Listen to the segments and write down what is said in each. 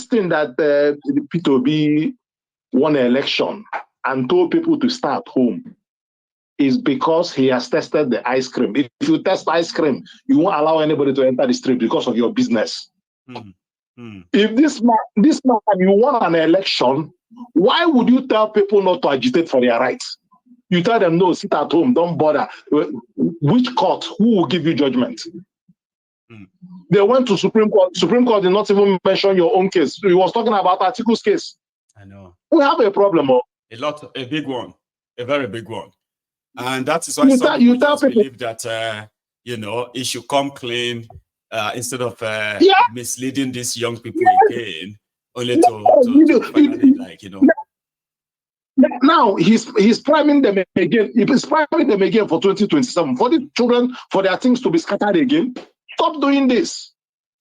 thing that P2B won an election and told people to stay at home is because he has tested the ice cream. If you test ice cream, you won't allow anybody to enter the street because of your business. If this man, you won an election, why would you tell people not to agitate for their rights? You tell them, no, sit at home, don't bother. Which court? Who will give you judgment? They went to Supreme Court. Supreme Court did not even mention your own case. He was talking about Article's case. I know. We have a problem. A big one. A very big one. And that is why some people just believe that, it should come clean instead of misleading these young people again, only Now he's priming them again. He's priming them again for 2027 for the children, for their things to be scattered again. Stop doing this.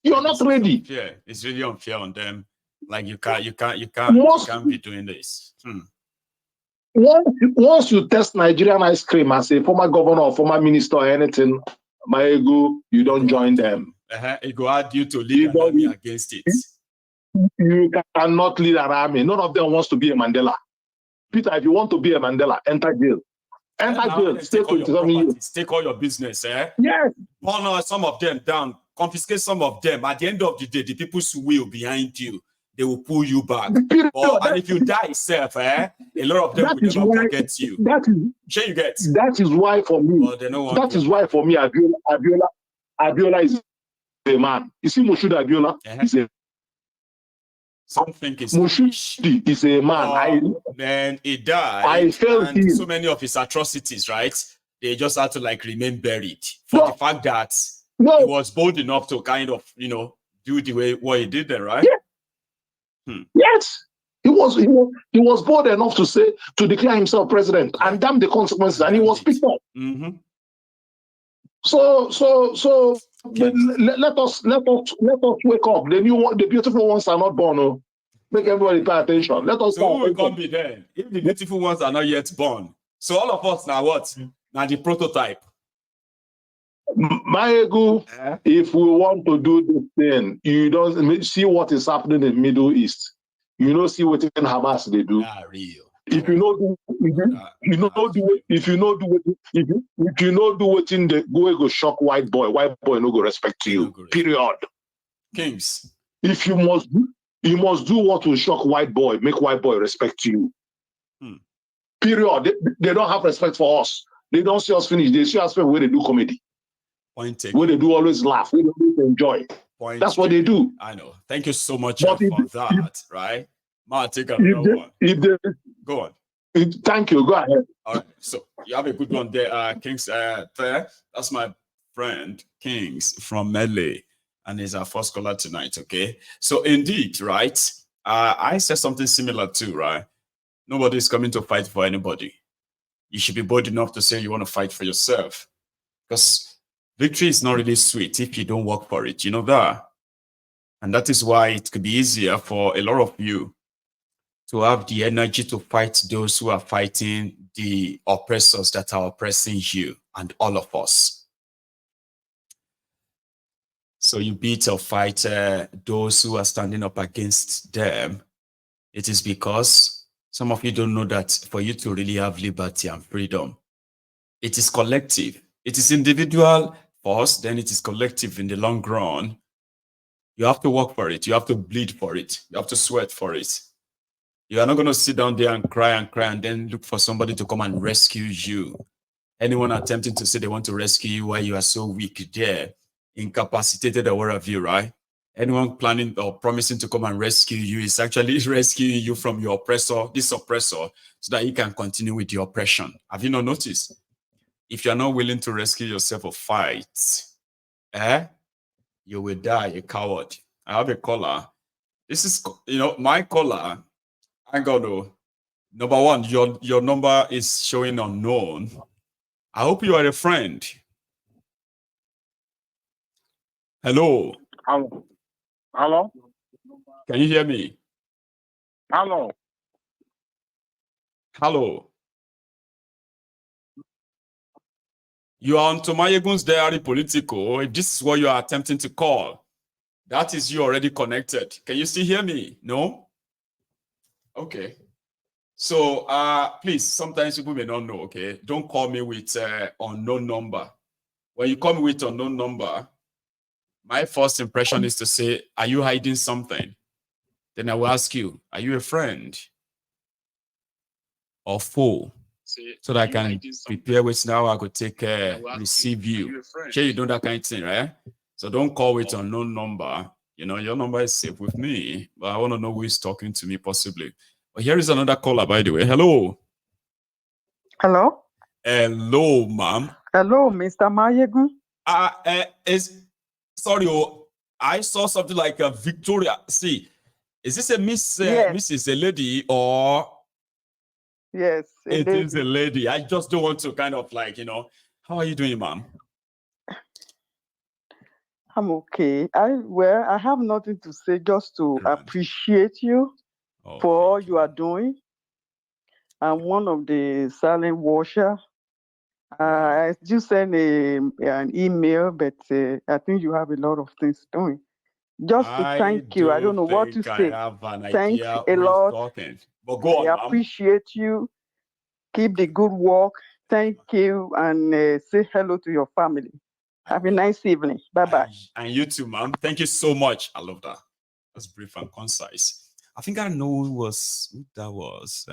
You're not ready. Yeah, it's really unfair on them. Like you can't be doing this. Once you test Nigerian ice cream as a former governor or former minister or anything, my ego, you don't join them. It will add you to lead an army against it. You cannot lead an army. None of them wants to be a Mandela. Peter, if you want to be a Mandela, enter jail. Enter jail. Stay 27 years. Take all your business, Yes. Burn some of them down. Confiscate some of them. At the end of the day, the people who will behind you, they will pull you back. And if you die yourself, a lot of them will never forget you. That is why for me. That is why for me, Abiola is a man. You see, Moshood Abiola is a. Something is Moshood is a man. Man, he died. I felt and so many of his atrocities, right? They just had to remain buried for the fact that he was bold enough to kind of, do the way what he did there, right? Yeah. Yes, he was bold enough to declare himself president and damn the consequences, and he was picked up. So let us wake up. The beautiful ones are not born. Oh. Make everybody pay attention. Let us. So who will come be there if the beautiful ones are not yet born? So all of us now what? Now the prototype. My ego, if we want to do this thing, you don't see what is happening in the Middle East. You don't see what Hamas they do. Real. If you know do what in the go shock white boy no go respect you. Period. Kings. If you must do what will shock white boy, make white boy respect you. Period. They don't have respect for us. They don't see us finish. They see us when they do comedy. Where they do always laugh, where they always enjoy. That's what they do. I know. Thank you so much for that, right? Ma, take another one. Go on. Thank you. Go ahead. All right. So you have a good one there, Kings. That's my friend Kings from Medley, and he's our first caller tonight. Okay. So indeed, right? I said something similar too, right? Nobody is coming to fight for anybody. You should be bold enough to say you want to fight for yourself, because victory is not really sweet if you don't work for it. You know that, and that is why it could be easier for a lot of you to have the energy to fight those who are fighting the oppressors that are oppressing you and all of us. So you beat or fight those who are standing up against them. It is because some of you don't know that for you to really have liberty and freedom, it is collective. It is individual first, then it is collective in the long run. You have to work for it. You have to bleed for it. You have to sweat for it. You are not going to sit down there and cry and then look for somebody to come and rescue you. Anyone attempting to say they want to rescue you while you are so weak there, incapacitated or whatever you, right? Anyone planning or promising to come and rescue you is actually rescuing you from your oppressor, this oppressor, so that you can continue with the oppression. Have you not noticed? If you're not willing to rescue yourself or fight, you will die a coward. I have a caller. This is, my caller. I got to. Number one, your number is showing unknown. I hope you are a friend. Hello. Hello. Can you hear me? Hello. Hello. You are on Tomayegun's Diary Political. If this is what you are attempting to call, That is you already connected. Can you still hear me? No? Okay. So please, sometimes people may not know, okay? Don't call me with unknown number. When you call me with unknown number, my first impression is to say, are you hiding something? Then I will ask you, are you a friend or foe? So that I can prepare which now I could take receive you. Sure, you know that kind of thing, right? So don't call with unknown number. You know, your number is safe with me, but I want to know who is talking to me possibly. But here is another caller, by the way. Hello. Hello? Hello, ma'am. Hello, Mr. Mayegun. Sorry, I saw something like a Victoria. See, is this a Miss Yes. Mrs. a lady or Yes, it is a lady? I just don't want to kind of like, you know, how are you doing, ma'am? I'm okay. I have nothing to say, just to appreciate you for all you are doing. I'm one of the silent watcher. I just sent an email, but I think you have a lot of things doing. Just to thank you. I don't know what to say. Thanks a lot. Talking. But go on, I appreciate you. Keep the good work. Thank you, and say hello to your family. Have a nice evening. Bye-bye. And you too, ma'am. Thank you so much. I love that. That's brief and concise. I think I know who that was.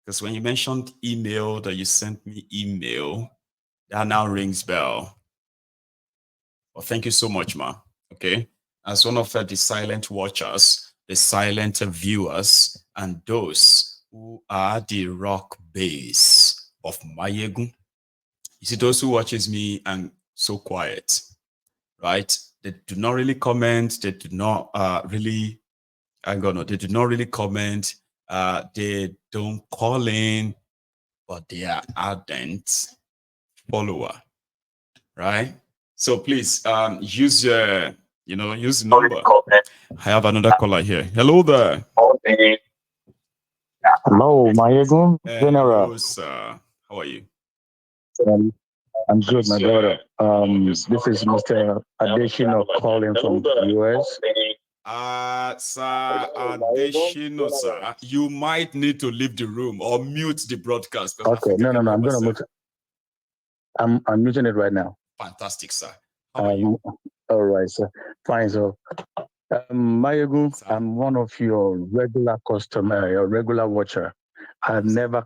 Because when you mentioned email, that you sent me email, that now rings bell. Well, thank you so much, ma. Okay. As one of the silent watchers, the silent viewers, and those who are the rock base of Mayegun. You see, those who watches me and so quiet, right? They do not really comment. They do not really, they do not really comment. They don't call in, but they are ardent follower, right? So please use your, use the number. I have another caller here. Hello there. Hello, Mayegun General. Hello, sir. How are you? I'm good, my brother. This is Mr. Adeshino calling from the US. Sir Adeshino, sir, you might need to leave the room or mute the broadcast. Okay, no, I'm going to mute. I'm muting it right now. Fantastic, sir. How are you? All right, sir. Fine, so. Mayegun, I'm one of your regular customer, your regular watcher. I never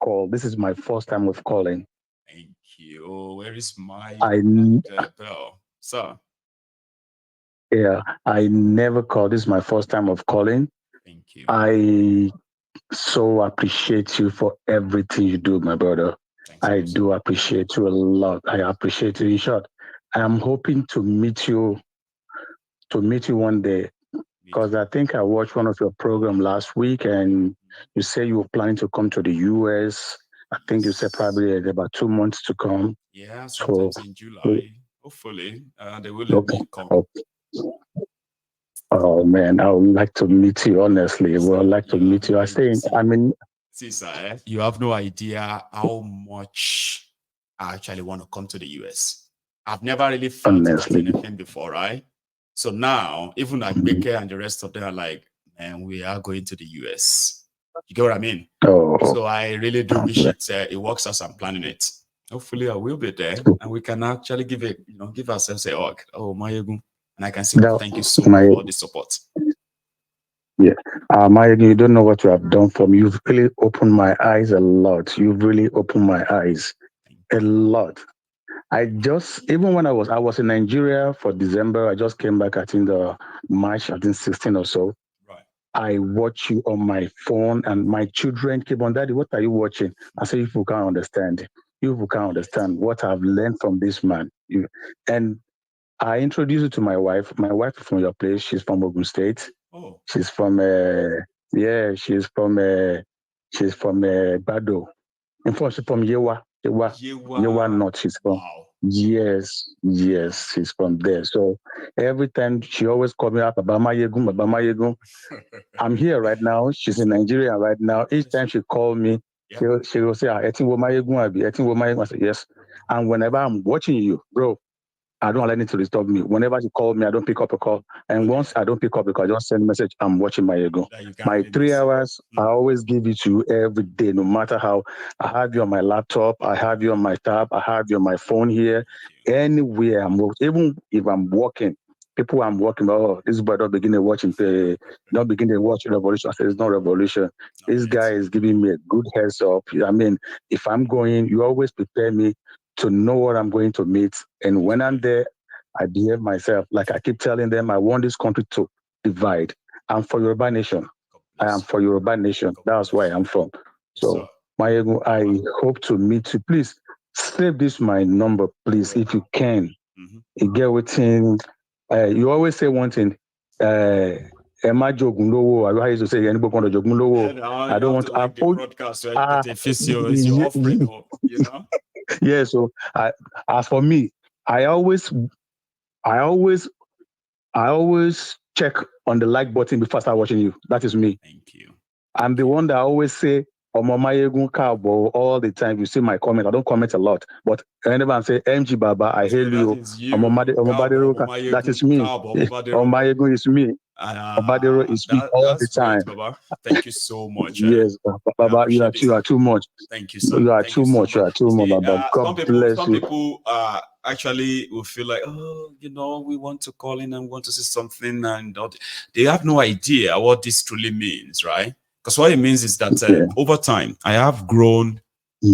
call. This is my first time of calling. Thank you. Where is my bell, sir? Yeah, I never call. This is my first time of calling. Thank you. I so appreciate you for everything you do, my brother. Thanks, I do appreciate you a lot. I appreciate you. In short, I am hoping to meet you one day, because I think I watched one of your program last week, and you say you were planning to come to the US. I think you said probably about 2 months to come. Yeah, sometimes in July. Hopefully, they will let me come. Oh man, I would like to meet you. Honestly, I would like to meet you. See, sir, you have no idea how much I actually want to come to the US. I've never really felt that anything before, right? So now, even like Becker and the rest of them are like, man, we are going to the US. You get what I mean? Oh. So I really do wish it works as I'm planning it. Hopefully, I will be there, and we can actually give ourselves a hug. Oh, Mayegun, and I can say thank you so much for all the support. Yeah, Mayegun, you don't know what you have done for me. You've really opened my eyes a lot. You've really opened my eyes a lot. I just, even when I was in Nigeria for December, I just came back, I think the March, I think 16 or so. Right. I watch you on my phone, and my children keep on, Daddy, what are you watching? I say, you can't understand. You can't understand what I've learned from this man. And I introduced you to my wife. My wife is from your place. She's from Ogun State. Oh. She's from, she's from Bado. In fact, she's from Yewa North. She's from. Wow. Yes, she's from there. So every time she always call me up, Baba Mayegun. I'm here right now. She's in Nigeria right now. Each time she call me, she will say, I say, yes. And whenever I'm watching you, bro, I don't allow anything to disturb me. Whenever she calls me, I don't pick up a call. And once I don't pick up because I just send a message, I'm watching my ego. My 3 hours, I always give it to you every day, no matter how. I have you on my laptop, I have you on my tab, I have you on my phone here. Anywhere I'm working, even if I'm working, people I'm working, oh, this boy don't begin to watch Revolution. I say it's not Revolution. This guy is giving me a good heads up. I mean, if I'm going, you always prepare me to know what I'm going to meet. And when I'm there, I behave myself. Like I keep telling them, I want this country to divide. I'm for Yoruba Nation. I am for Yoruba Nation. That's where I'm from. So, Mayego, I hope to meet you. Please save this my number, please, if you can. You get within. You always say one thing. Emma Jogunlowo. I used to say anybody want to Jogunlowo. I don't want to like the broadcast. Right? It's your offering, you know. Yeah. So, as for me, I always check on the like button before I start watching you. That is me. Thank you. I'm the one that always say Omomayegun Kabo all the time. You see my comment. I don't comment a lot, but whenever I say MG Baba, I hail you. That is me. Omomayegun is me. Obadero is me all the time. Great, Baba. Thank you so much. Yes, Baba, you are too much. Thank you, sir. You are too much. You are too much, Baba. God bless some you. people actually will feel like, oh, you know, we want to call in and want to say something, and they have no idea what this truly means, right? Because what it means is that over time, I have grown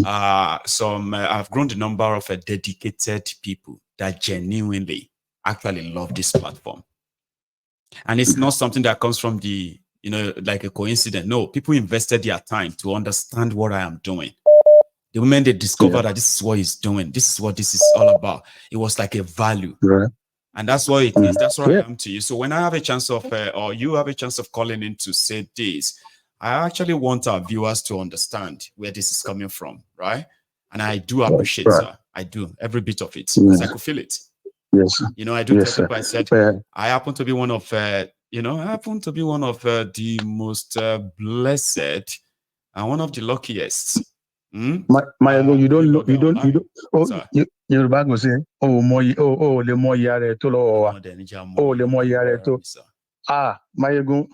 I've grown the number of dedicated people that genuinely actually love this platform. And it's not something that comes from the, you know, like a coincidence. No, people invested their time to understand what I am doing. The moment they discover that this is what he's doing, this is what this is all about, it was like a value. Right. And that's what it is. That's what I am to you. So when I have a chance of, or you have a chance of calling in to say this, I actually want our viewers to understand where this is coming from, right? And I do appreciate it, sir. I do, every bit of it, because I could feel it. Yes. You know, I do tell people, I said, I happen to be one of, you know, I happen to be one of the most blessed and one of the luckiest. You don't. Oh, your bag was saying, oh, le more yare to lo. Oh, le more yare to. Mayegun,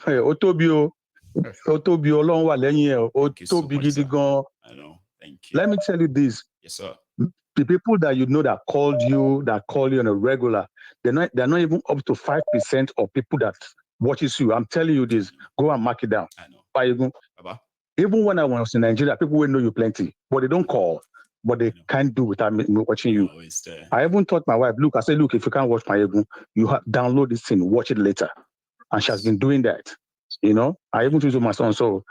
Otobio, Long wa lẹ́yìn Otobi gidi gan. I know. Thank you. Let me tell you this. Yes, sir. The people that you know that call you on a regular, they're not even up to 5% of people that watches you. I'm telling you this. Go and mark it down. I know. Mayegun. Even when I was in Nigeria, people will know you plenty, but they don't call. But they can't do without me watching you. I even told my wife, look, I said, look, if you can't watch Mayegun, you download this thing, watch it later. And she has been doing that. You know, I even told my son, so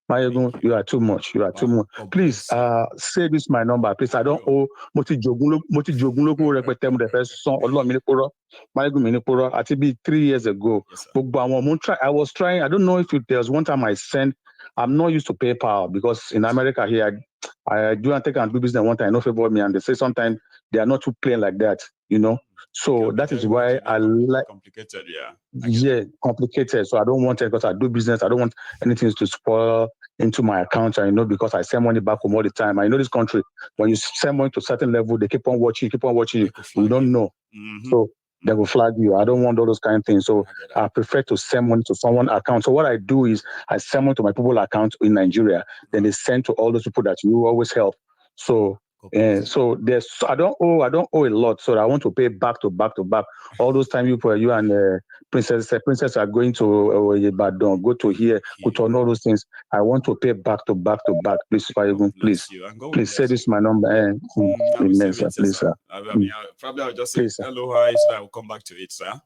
Mayegun, you are too much. You are too much. Please, say this my number. Please, I don't owe Moti Jogunloku repete mo de fe son Olorun mi ni poro. Mayegun mi ni poro. Ati be 3 years ago. I was trying. I don't know if there was one time I sent. I'm not used to PayPal because in America here, I do not take and do business one time. No favor me, and they say sometimes they are not too plain like that. You know. So that is why I like complicated, complicated. So I don't want it because I do business. I don't want anything to spoil into my account. I know because I send money back home all the time. I know this country, when you send money to a certain level, they keep on watching you. We don't know. So they will flag you. I don't want all those kind of things. So I prefer to send money to someone's account. So what I do is I send money to my people account in Nigeria. Then they send to all those people that you always help. So so there's I don't owe a lot, so I want to pay back to back. All those time you and princess are going to Ibadan, go to here, go to all those things. I want to pay back to back. Please, please say this is my number. Please, sir. I'll just say hello, hi, so I will come back to it, sir.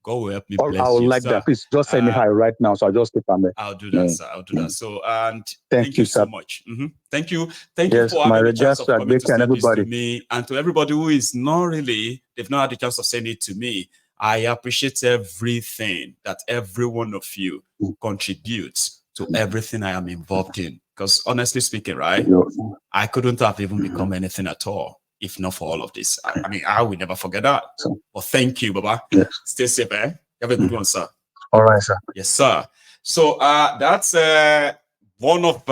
God will help me bless I would you, like sir. that. Please just send me hi right now, so I'll just click on it. I'll do that, sir. I'll do that. So, and thank you so much. Thank you for having the chance of coming to say this to me, and to everybody who is not really, they've not had the chance of saying it to me. I appreciate everything that every one of you contributes to everything I am involved in. Because honestly speaking, right, I couldn't have even become anything at all if not for all of this. I mean, I will never forget that. Well, thank you, Baba. Yes. Stay safe, eh? Have a good one, sir. All right, sir. Yes, sir. So that's one of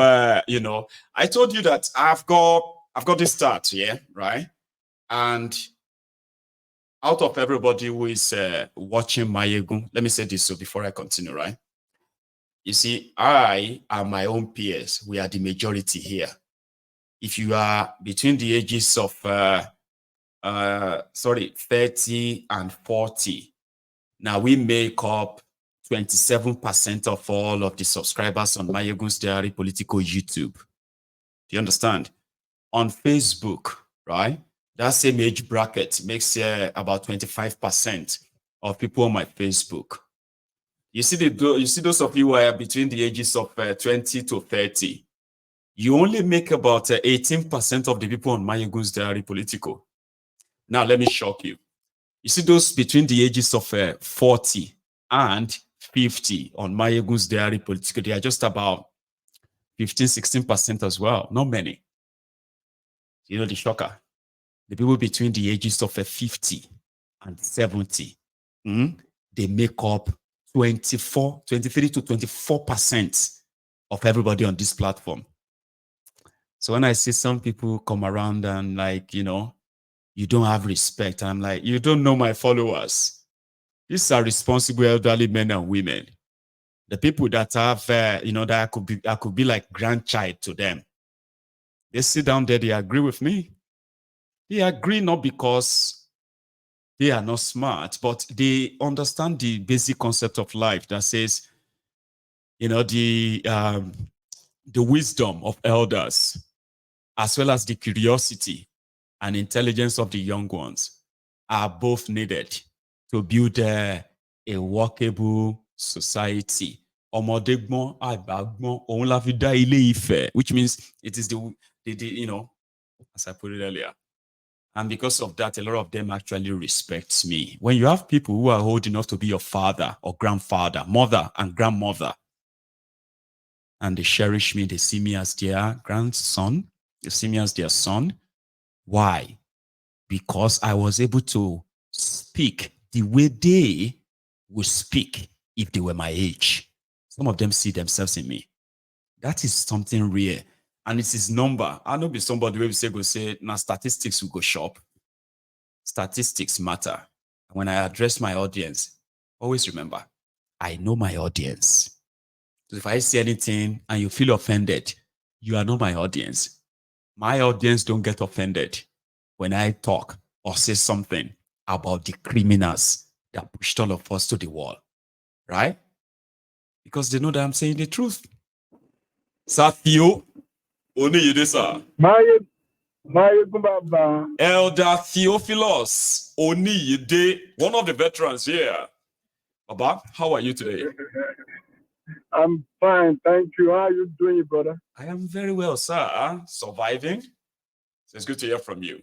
you know, I told you that I've got this start here, right? And out of everybody who is watching Mayegun, let me say this so before I continue, right? You see, I and my own peers, we are the majority here. If you are between the ages of 30 and 40, now we make up 27% of all of the subscribers on Mayegun's Diary Political YouTube. Do you understand? On Facebook, right? That same age bracket makes about 25% of people on my Facebook. You see those of you who are between the ages of 20 to 30. You only make about 18% of the people on Mayegun's Diary Political. Now, let me shock you. You see those between the ages of 40 and 50 on Mayegun's Diary Political, they are just about 15, 16% as well. Not many. You know the shocker? The people between the ages of 50 and 70, they make up 23 to 24% of everybody on this platform. So when I see some people come around and like, you don't have respect, I'm like, you don't know my followers. These are responsible elderly men and women. The people that have, that I could be like grandchild to them. They sit down there, they agree with me. They agree not because they are not smart, but they understand the basic concept of life that says, the wisdom of elders, as well as the curiosity and intelligence of the young ones are both needed to build a workable society. Which means it is the as I put it earlier. And because of that, a lot of them actually respect me. When you have people who are old enough to be your father or grandfather, mother and grandmother, and they cherish me, they see me as their grandson, they see me as their son. Why? Because I was able to speak the way they would speak if they were my age. Some of them see themselves in me. That is something rare. And it's his number. I know be somebody who will say, now statistics will go shop. Statistics matter. And when I address my audience, always remember, I know my audience. So if I say anything and you feel offended, you are not my audience. My audience don't get offended when I talk or say something about the criminals that pushed all of us to the wall. Right? Because they know that I'm saying the truth. Safio, Oni Yedesa. Elder Theophilus Oniyede, one of the veterans here. Baba, how are you today? I'm fine, thank you. How are you doing, brother? I am very well, sir. Surviving. So it's good to hear from you.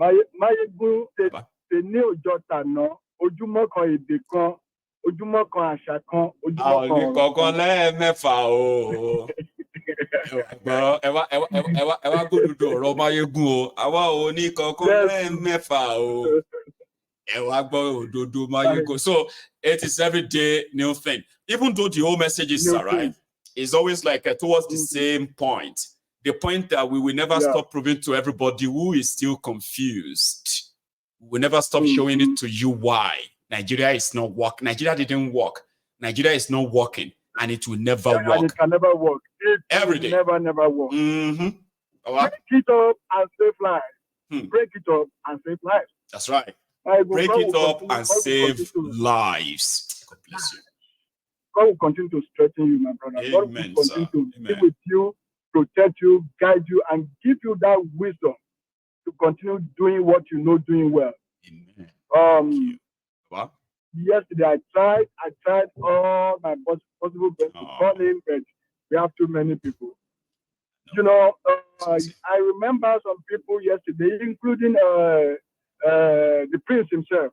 Mayegun, the new Jotano, Ojúmọ́ kan èdè kan, Ojúmọ́ kan àṣà kan, Ojúmọ́ kan. Kọ̀ọ̀kan lẹ́ẹ̀mẹ́fà o. Ẹ wá gbódùdú ọ̀rọ̀ Mayegun o. Àwa ò ní kọ̀ọ̀kan lẹ́ẹ̀mẹ́fà o. Ẹ wá gbọ́ òdodo Mayegun. So it is every day new thing. Even though the whole message is right, it's always like towards the same point. The point that we will never stop proving to everybody who is still confused. We will never stop showing it to you why. Nigeria is not working. Nigeria didn't work. Nigeria is not working. And it will never work. And it can never work. Every day. Never work. Break it up and save lives. Break it up and save lives. That's right. Break it up and save lives. God bless you. God will continue to strengthen you, my brother. Amen, God will continue to Amen. be with you, protect you, guide you, and give you that wisdom to continue doing what you know doing well. Amen. Thank you. What? Yesterday I tried all my possible best to call in, but we have too many people. No. I remember some people yesterday, including the prince himself,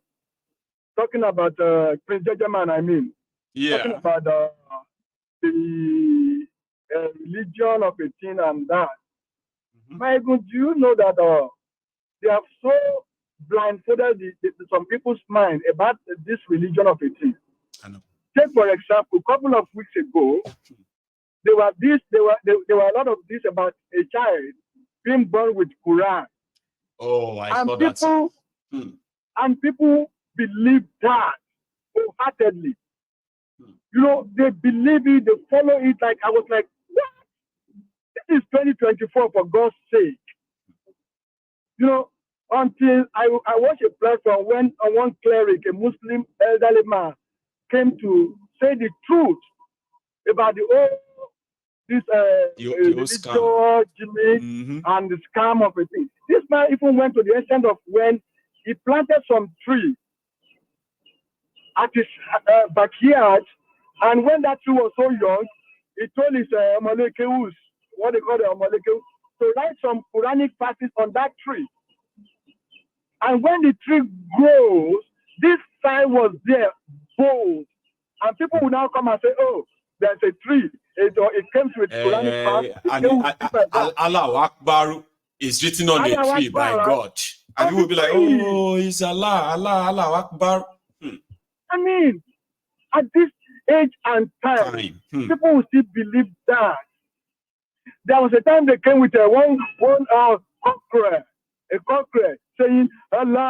talking about Prince Jajaman, talking about the religion of a thing and that. Michael, do you know that they have so blindfolded some people's mind about this religion of a thing? I know. Take for example, a couple of weeks ago, there were a lot of this about a child being born with Quran. Oh, I saw that. And people believe that wholeheartedly. You know, they believe it, they follow it. Like, I was like, what? This is 2024, for God's sake. You know, until I watched a platform when one cleric, a Muslim elderly man, came to say the truth about this religious gimmick and the scam of a thing. This man even went to the extent of when he planted some tree at his backyard, and when that tree was so young, he told his Omalekeus, what they call the Omalekeus, to write some Quranic verses on that tree. And when the tree grows, this sign was there, bold. And people will now come and say, oh, there's a tree. It comes with Quranic verse. Allah Akbar is written on a tree by God. And you will be like, oh, it's Allah Akbar. I mean, at this age and time. People will still believe that. There was a time they came with one cockerel saying, Allah